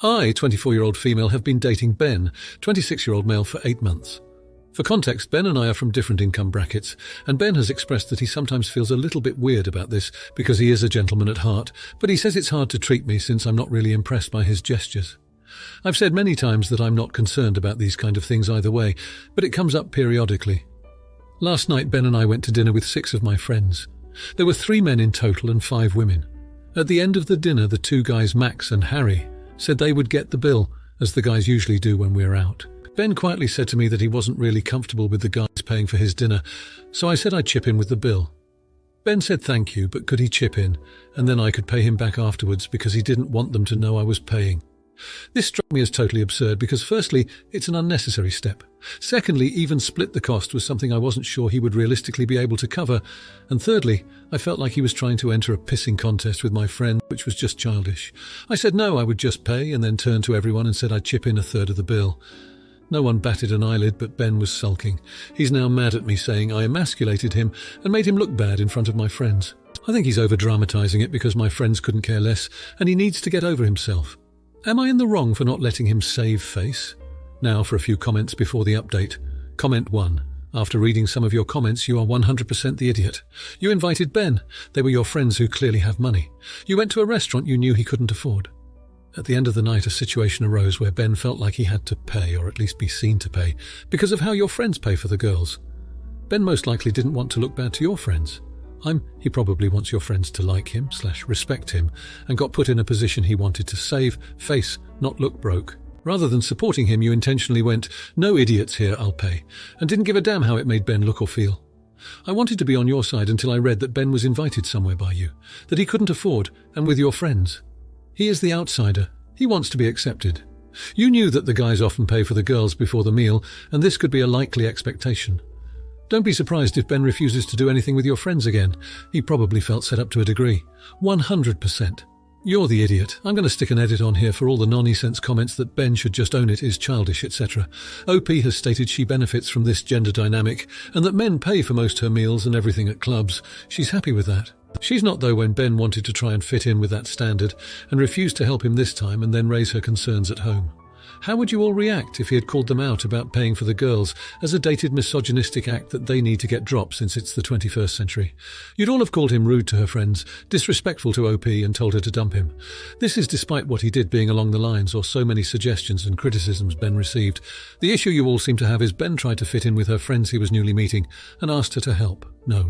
I, 24-year-old female, have been dating Ben, 26-year-old male, for 8 months. For context, Ben and I are from different income brackets, and Ben has expressed that he sometimes feels a little bit weird about this because he is a gentleman at heart, but he says it's hard to treat me since I'm not really impressed by his gestures. I've said many times that I'm not concerned about these kind of things either way, but it comes up periodically. Last night, Ben and I went to dinner with 6 of my friends. There were 3 men in total and 5 women. At the end of the dinner, the 2 guys, Max and Harry, said they would get the bill, as the guys usually do when we're out. Ben quietly said to me that he wasn't really comfortable with the guys paying for his dinner, so I said I'd chip in with the bill. Ben said thank you, but could he chip in, and then I could pay him back afterwards because he didn't want them to know I was paying. This struck me as totally absurd because firstly, it's an unnecessary step. Secondly, even split the cost was something I wasn't sure he would realistically be able to cover. And thirdly, I felt like he was trying to enter a pissing contest with my friend, which was just childish. I said no, I would just pay, and then turned to everyone and said I'd chip in a third of the bill. No one batted an eyelid, but Ben was sulking. He's now mad at me, saying I emasculated him and made him look bad in front of my friends. I think he's over-dramatising it because my friends couldn't care less, and he needs to get over himself. Am I in the wrong for not letting him save face? Now for a few comments before the update. Comment 1. After reading some of your comments, you are 100% the idiot. You invited Ben. They were your friends who clearly have money. You went to a restaurant you knew he couldn't afford. At the end of the night, a situation arose where Ben felt like he had to pay, or at least be seen to pay, because of how your friends pay for the girls. Ben most likely didn't want to look bad to your friends. He probably wants your friends to like him / respect him, and got put in a position he wanted to save face, not look broke. Rather than supporting him, you intentionally went, no idiots here, I'll pay, and didn't give a damn how it made Ben look or feel. I wanted to be on your side until I read that Ben was invited somewhere by you, that he couldn't afford, and with your friends. He is the outsider. He wants to be accepted. You knew that the guys often pay for the girls before the meal, and this could be a likely expectation. Don't be surprised if Ben refuses to do anything with your friends again. He probably felt set up to a degree. 100%. You're the idiot. I'm going to stick an edit on here for all the nonsense comments that Ben should just own it, is childish, etc. OP has stated she benefits from this gender dynamic and that men pay for most her meals and everything at clubs. She's happy with that. She's not, though, when Ben wanted to try and fit in with that standard and refused to help him this time and then raise her concerns at home. How would you all react if he had called them out about paying for the girls as a dated misogynistic act that they need to get dropped since it's the 21st century? You'd all have called him rude to her friends, disrespectful to OP, and told her to dump him. This is despite what he did being along the lines or so many suggestions and criticisms Ben received. The issue you all seem to have is Ben tried to fit in with her friends he was newly meeting and asked her to help. No,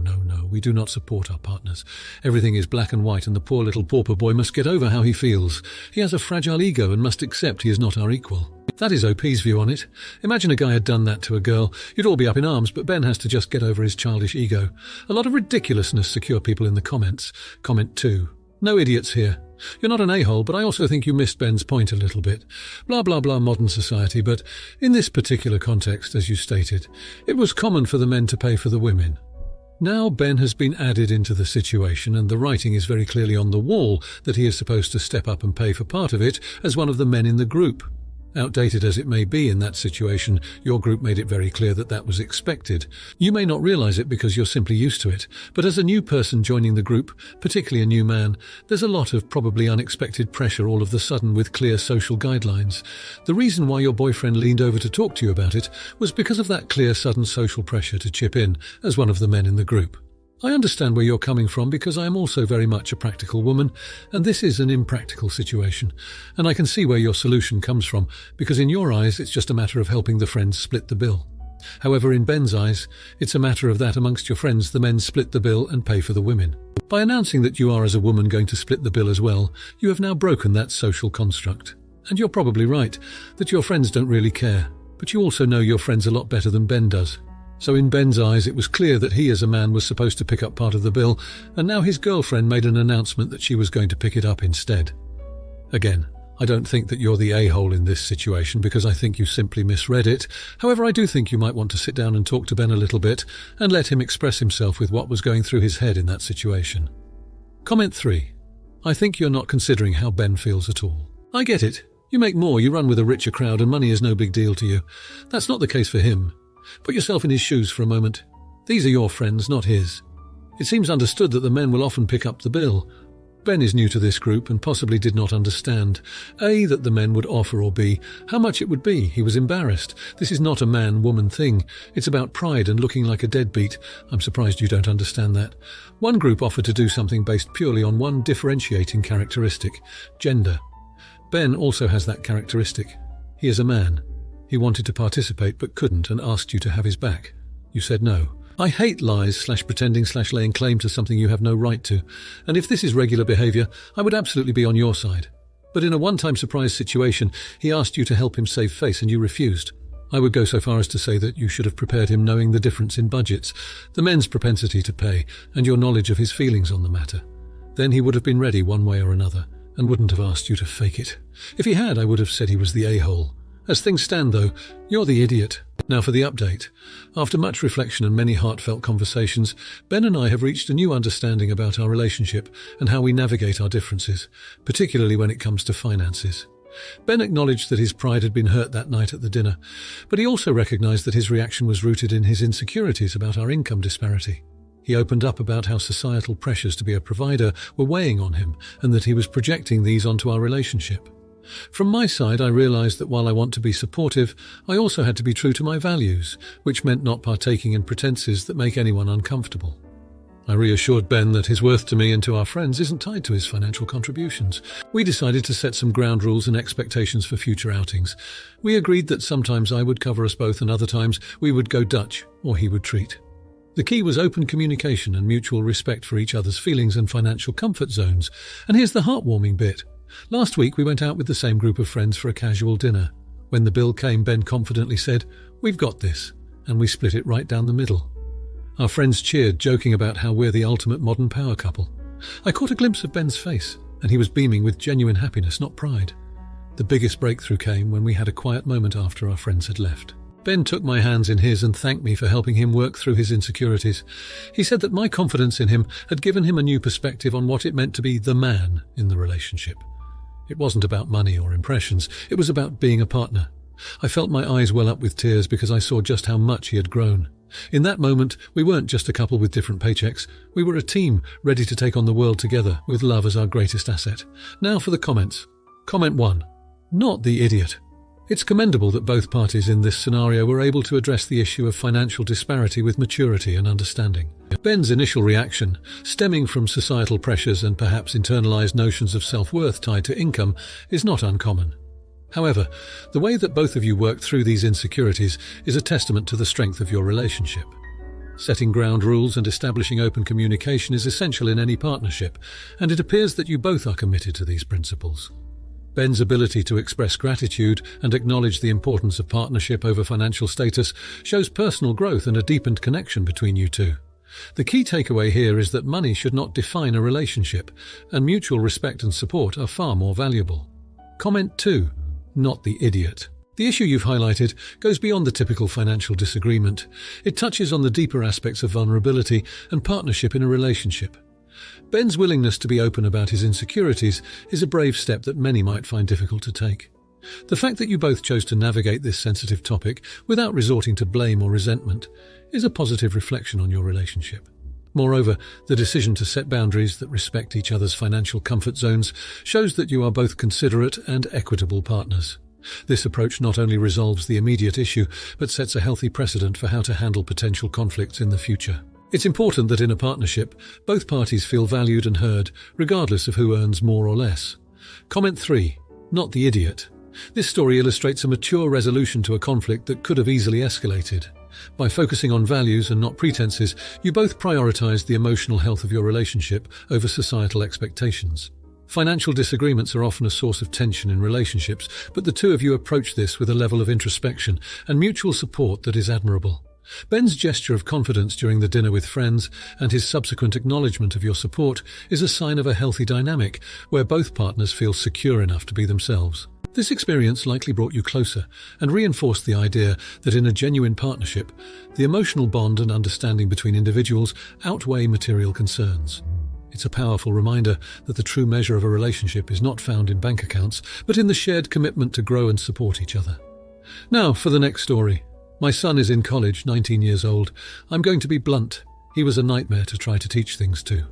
we do not support our partners. Everything is black and white, and the poor little pauper boy must get over how he feels. He has a fragile ego and must accept he is not our equal. That is OP's view on it. Imagine a guy had done that to a girl. You'd all be up in arms, but Ben has to just get over his childish ego. A lot of ridiculousness secure people in the comments. Comment 2. No idiots here. You're not an a-hole, but I also think you missed Ben's point a little bit. Blah, blah, blah, modern society, but in this particular context, as you stated, it was common for the men to pay for the women. Now Ben has been added into the situation, and the writing is very clearly on the wall that he is supposed to step up and pay for part of it as one of the men in the group. Outdated as it may be in that situation, your group made it very clear that that was expected. You may not realize it because you're simply used to it, but as a new person joining the group, particularly a new man, there's a lot of probably unexpected pressure all of the sudden with clear social guidelines. The reason why your boyfriend leaned over to talk to you about it was because of that clear sudden social pressure to chip in as one of the men in the group. I understand where you're coming from because I am also very much a practical woman, and this is an impractical situation. And I can see where your solution comes from, because in your eyes it's just a matter of helping the friends split the bill. However, in Ben's eyes, it's a matter of that amongst your friends the men split the bill and pay for the women. By announcing that you are as a woman going to split the bill as well, you have now broken that social construct. And you're probably right, that your friends don't really care, but you also know your friends a lot better than Ben does. So in Ben's eyes, it was clear that he as a man was supposed to pick up part of the bill, and now his girlfriend made an announcement that she was going to pick it up instead. Again, I don't think that you're the a-hole in this situation because I think you simply misread it. However, I do think you might want to sit down and talk to Ben a little bit and let him express himself with what was going through his head in that situation. Comment 3. I think you're not considering how Ben feels at all. I get it. You make more, you run with a richer crowd, and money is no big deal to you. That's not the case for him. Put yourself in his shoes for a moment. These are your friends, not his. It seems understood that the men will often pick up the bill. Ben is new to this group and possibly did not understand, A, that the men would offer, or B, how much it would be. He was embarrassed. This is not a man-woman thing. It's about pride and looking like a deadbeat. I'm surprised you don't understand that. One group offered to do something based purely on one differentiating characteristic: gender. Ben also has that characteristic. He is a man. He wanted to participate but couldn't and asked you to have his back. You said no. I hate lies/pretending/laying claim to something you have no right to, and if this is regular behaviour, I would absolutely be on your side. But in a one-time surprise situation, he asked you to help him save face and you refused. I would go so far as to say that you should have prepared him knowing the difference in budgets, the men's propensity to pay, and your knowledge of his feelings on the matter. Then he would have been ready one way or another, and wouldn't have asked you to fake it. If he had, I would have said he was the a-hole. As things stand, though, you're the idiot. Now for the update. After much reflection and many heartfelt conversations, Ben and I have reached a new understanding about our relationship and how we navigate our differences, particularly when it comes to finances. Ben acknowledged that his pride had been hurt that night at the dinner, but he also recognized that his reaction was rooted in his insecurities about our income disparity. He opened up about how societal pressures to be a provider were weighing on him and that he was projecting these onto our relationship. From my side, I realized that while I want to be supportive, I also had to be true to my values, which meant not partaking in pretenses that make anyone uncomfortable. I reassured Ben that his worth to me and to our friends isn't tied to his financial contributions. We decided to set some ground rules and expectations for future outings. We agreed that sometimes I would cover us both and other times we would go Dutch or he would treat. The key was open communication and mutual respect for each other's feelings and financial comfort zones. And here's the heartwarming bit. Last week we went out with the same group of friends for a casual dinner. When the bill came, Ben confidently said, "We've got this," and we split it right down the middle. Our friends cheered, joking about how we're the ultimate modern power couple. I caught a glimpse of Ben's face, and he was beaming with genuine happiness, not pride. The biggest breakthrough came when we had a quiet moment after our friends had left. Ben took my hands in his and thanked me for helping him work through his insecurities. He said that my confidence in him had given him a new perspective on what it meant to be the man in the relationship. It wasn't about money or impressions, it was about being a partner. I felt my eyes well up with tears because I saw just how much he had grown. In that moment, we weren't just a couple with different paychecks. We were a team ready to take on the world together, with love as our greatest asset. Now for the comments. Comment 1. Not the idiot. It's commendable that both parties in this scenario were able to address the issue of financial disparity with maturity and understanding. Ben's initial reaction, stemming from societal pressures and perhaps internalized notions of self-worth tied to income, is not uncommon. However, the way that both of you worked through these insecurities is a testament to the strength of your relationship. Setting ground rules and establishing open communication is essential in any partnership, and it appears that you both are committed to these principles. Ben's ability to express gratitude and acknowledge the importance of partnership over financial status shows personal growth and a deepened connection between you two. The key takeaway here is that money should not define a relationship, and mutual respect and support are far more valuable. Comment 2. Not the idiot. The issue you've highlighted goes beyond the typical financial disagreement. It touches on the deeper aspects of vulnerability and partnership in a relationship. Ben's willingness to be open about his insecurities is a brave step that many might find difficult to take. The fact that you both chose to navigate this sensitive topic without resorting to blame or resentment is a positive reflection on your relationship. Moreover, the decision to set boundaries that respect each other's financial comfort zones shows that you are both considerate and equitable partners. This approach not only resolves the immediate issue, but sets a healthy precedent for how to handle potential conflicts in the future. It's important that in a partnership, both parties feel valued and heard, regardless of who earns more or less. Comment 3. Not the idiot. This story illustrates a mature resolution to a conflict that could have easily escalated. By focusing on values and not pretenses, you both prioritized the emotional health of your relationship over societal expectations. Financial disagreements are often a source of tension in relationships, but the two of you approach this with a level of introspection and mutual support that is admirable. Ben's gesture of confidence during the dinner with friends and his subsequent acknowledgement of your support is a sign of a healthy dynamic where both partners feel secure enough to be themselves. This experience likely brought you closer and reinforced the idea that in a genuine partnership, the emotional bond and understanding between individuals outweigh material concerns. It's a powerful reminder that the true measure of a relationship is not found in bank accounts, but in the shared commitment to grow and support each other. Now for the next story. My son is in college, 19 years old. I'm going to be blunt. He was a nightmare to try to teach things to.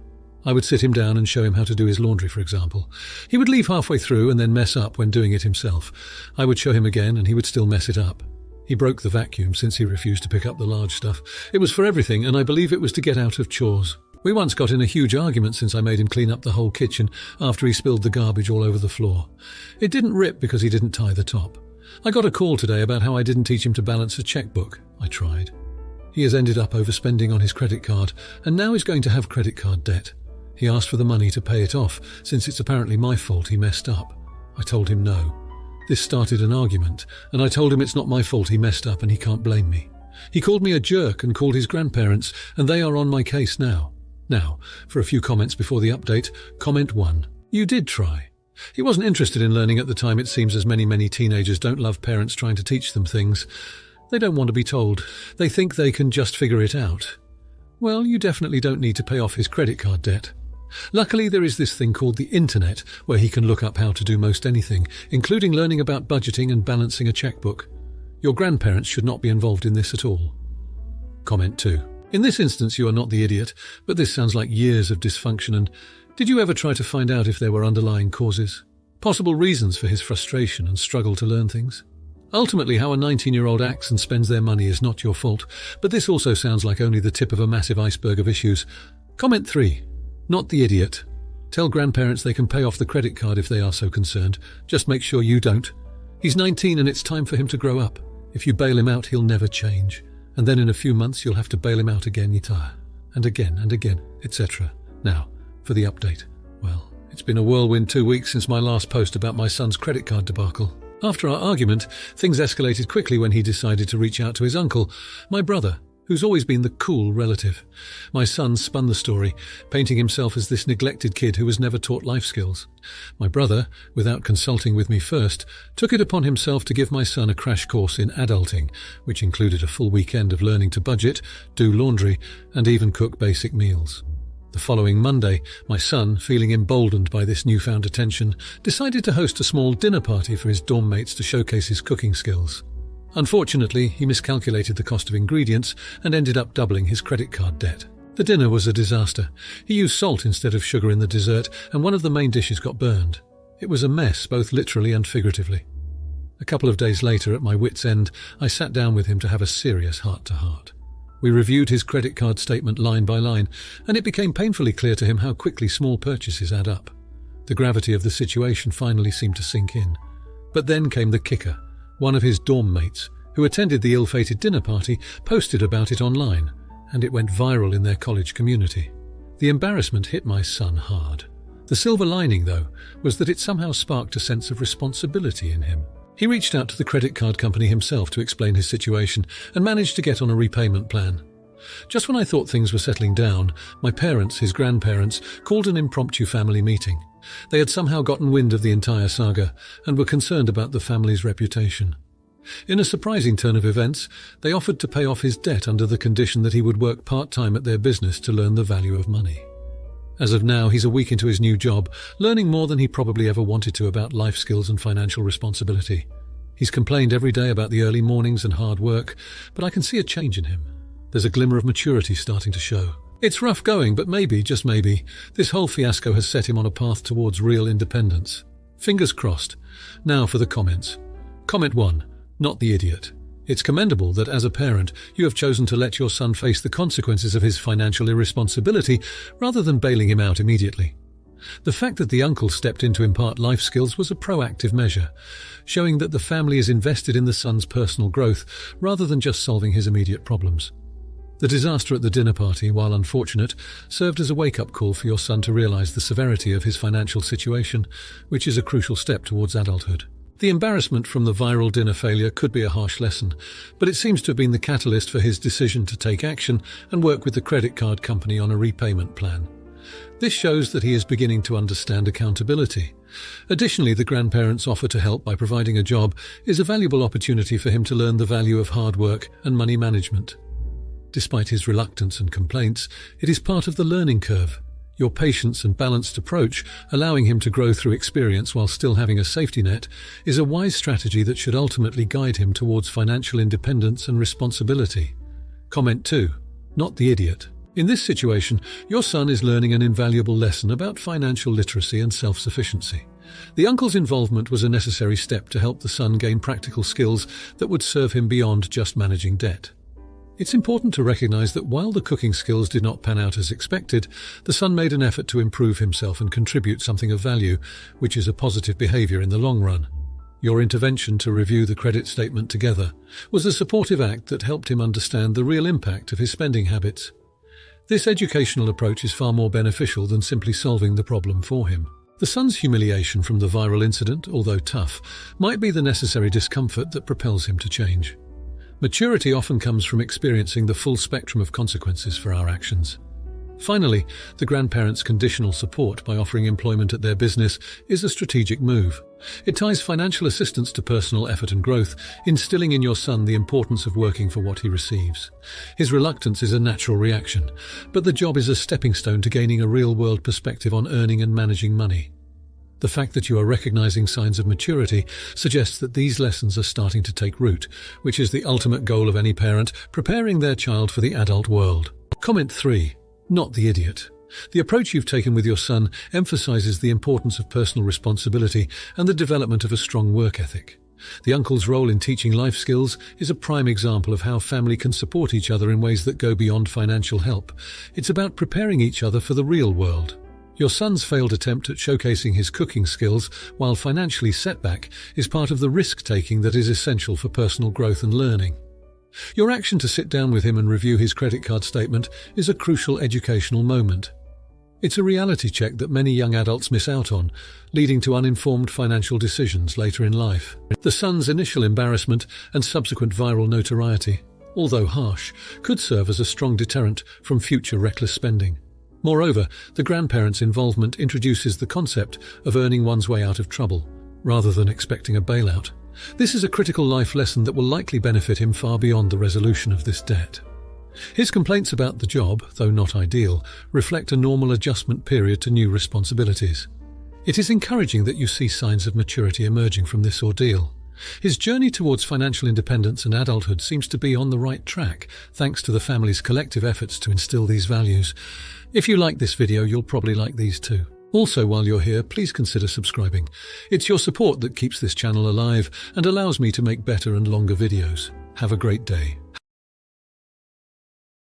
I would sit him down and show him how to do his laundry, for example. He would leave halfway through and then mess up when doing it himself. I would show him again and he would still mess it up. He broke the vacuum since he refused to pick up the large stuff. It was for everything, and I believe it was to get out of chores. We once got in a huge argument since I made him clean up the whole kitchen after he spilled the garbage all over the floor. It didn't rip because he didn't tie the top. I got a call today about how I didn't teach him to balance a checkbook. I tried. He has ended up overspending on his credit card, and now he's going to have credit card debt. He asked for the money to pay it off, since it's apparently my fault he messed up. I told him no. This started an argument, and I told him it's not my fault he messed up and he can't blame me. He called me a jerk and called his grandparents, and they are on my case now. Now, for a few comments before the update. Comment 1. You did try. He wasn't interested in learning at the time. It seems as many teenagers don't love parents trying to teach them things. They don't want to be told. They think they can just figure it out. Well, you definitely don't need to pay off his credit card debt. Luckily, there is this thing called the internet, where he can look up how to do most anything, including learning about budgeting and balancing a checkbook. Your grandparents should not be involved in this at all. Comment 2. In this instance, you are not the idiot, but this sounds like years of dysfunction, and did you ever try to find out if there were underlying causes? Possible reasons for his frustration and struggle to learn things? Ultimately, how a 19-year-old acts and spends their money is not your fault, but this also sounds like only the tip of a massive iceberg of issues. Comment 3. Not the idiot. Tell grandparents they can pay off the credit card if they are so concerned. Just make sure you don't. He's 19 and it's time for him to grow up. If you bail him out, he'll never change. And then in a few months, you'll have to bail him out again, and again, etc. Now, for the update. Well, it's been a whirlwind 2 weeks since my last post about my son's credit card debacle. After our argument, things escalated quickly when he decided to reach out to his uncle, my brother, who's always been the cool relative. My son spun the story, painting himself as this neglected kid who was never taught life skills. My brother, without consulting with me first, took it upon himself to give my son a crash course in adulting, which included a full weekend of learning to budget, do laundry, and even cook basic meals. The following Monday, my son, feeling emboldened by this newfound attention, decided to host a small dinner party for his dorm mates to showcase his cooking skills. Unfortunately, he miscalculated the cost of ingredients and ended up doubling his credit card debt. The dinner was a disaster. He used salt instead of sugar in the dessert, and one of the main dishes got burned. It was a mess, both literally and figuratively. A couple of days later, at my wit's end, I sat down with him to have a serious heart-to-heart. We reviewed his credit card statement line by line, and it became painfully clear to him how quickly small purchases add up. The gravity of the situation finally seemed to sink in. But then came the kicker. One of his dorm mates, who attended the ill-fated dinner party, posted about it online, and it went viral in their college community. The embarrassment hit my son hard. The silver lining, though, was that it somehow sparked a sense of responsibility in him. He reached out to the credit card company himself to explain his situation and managed to get on a repayment plan. Just when I thought things were settling down, my parents, his grandparents, called an impromptu family meeting. They had somehow gotten wind of the entire saga and were concerned about the family's reputation. In a surprising turn of events, they offered to pay off his debt under the condition that he would work part-time at their business to learn the value of money. As of now, he's a week into his new job, learning more than he probably ever wanted to about life skills and financial responsibility. He's complained every day about the early mornings and hard work, but I can see a change in him. There's a glimmer of maturity starting to show. It's rough going, but maybe, just maybe, this whole fiasco has set him on a path towards real independence. Fingers crossed. Now for the comments. Comment 1. Not the idiot. It's commendable that as a parent, you have chosen to let your son face the consequences of his financial irresponsibility rather than bailing him out immediately. The fact that the uncle stepped in to impart life skills was a proactive measure, showing that the family is invested in the son's personal growth rather than just solving his immediate problems. The disaster at the dinner party, while unfortunate, served as a wake-up call for your son to realize the severity of his financial situation, which is a crucial step towards adulthood. The embarrassment from the viral dinner failure could be a harsh lesson, but it seems to have been the catalyst for his decision to take action and work with the credit card company on a repayment plan. This shows that he is beginning to understand accountability. Additionally, the grandparents' offer to help by providing a job is a valuable opportunity for him to learn the value of hard work and money management. Despite his reluctance and complaints, it is part of the learning curve. Your patience and balanced approach, allowing him to grow through experience while still having a safety net, is a wise strategy that should ultimately guide him towards financial independence and responsibility. Comment 2. Not the idiot. In this situation, your son is learning an invaluable lesson about financial literacy and self-sufficiency. The uncle's involvement was a necessary step to help the son gain practical skills that would serve him beyond just managing debt. It's important to recognize that while the cooking skills did not pan out as expected, the son made an effort to improve himself and contribute something of value, which is a positive behavior in the long run. Your intervention to review the credit statement together was a supportive act that helped him understand the real impact of his spending habits. This educational approach is far more beneficial than simply solving the problem for him. The son's humiliation from the viral incident, although tough, might be the necessary discomfort that propels him to change. Maturity often comes from experiencing the full spectrum of consequences for our actions. Finally, the grandparents' conditional support by offering employment at their business is a strategic move. It ties financial assistance to personal effort and growth, instilling in your son the importance of working for what he receives. His reluctance is a natural reaction, but the job is a stepping stone to gaining a real-world perspective on earning and managing money. The fact that you are recognizing signs of maturity suggests that these lessons are starting to take root, which is the ultimate goal of any parent, preparing their child for the adult world. Comment 3. Not the idiot. The approach you've taken with your son emphasizes the importance of personal responsibility and the development of a strong work ethic. The uncle's role in teaching life skills is a prime example of how family can support each other in ways that go beyond financial help. It's about preparing each other for the real world. Your son's failed attempt at showcasing his cooking skills, while financially setback, is part of the risk-taking that is essential for personal growth and learning. Your action to sit down with him and review his credit card statement is a crucial educational moment. It's a reality check that many young adults miss out on, leading to uninformed financial decisions later in life. The son's initial embarrassment and subsequent viral notoriety, although harsh, could serve as a strong deterrent from future reckless spending. Moreover, the grandparents' involvement introduces the concept of earning one's way out of trouble, rather than expecting a bailout. This is a critical life lesson that will likely benefit him far beyond the resolution of this debt. His complaints about the job, though not ideal, reflect a normal adjustment period to new responsibilities. It is encouraging that you see signs of maturity emerging from this ordeal. His journey towards financial independence and adulthood seems to be on the right track, thanks to the family's collective efforts to instill these values. If you like this video, you'll probably like these too. Also, while you're here, please consider subscribing. It's your support that keeps this channel alive and allows me to make better and longer videos. Have a great day.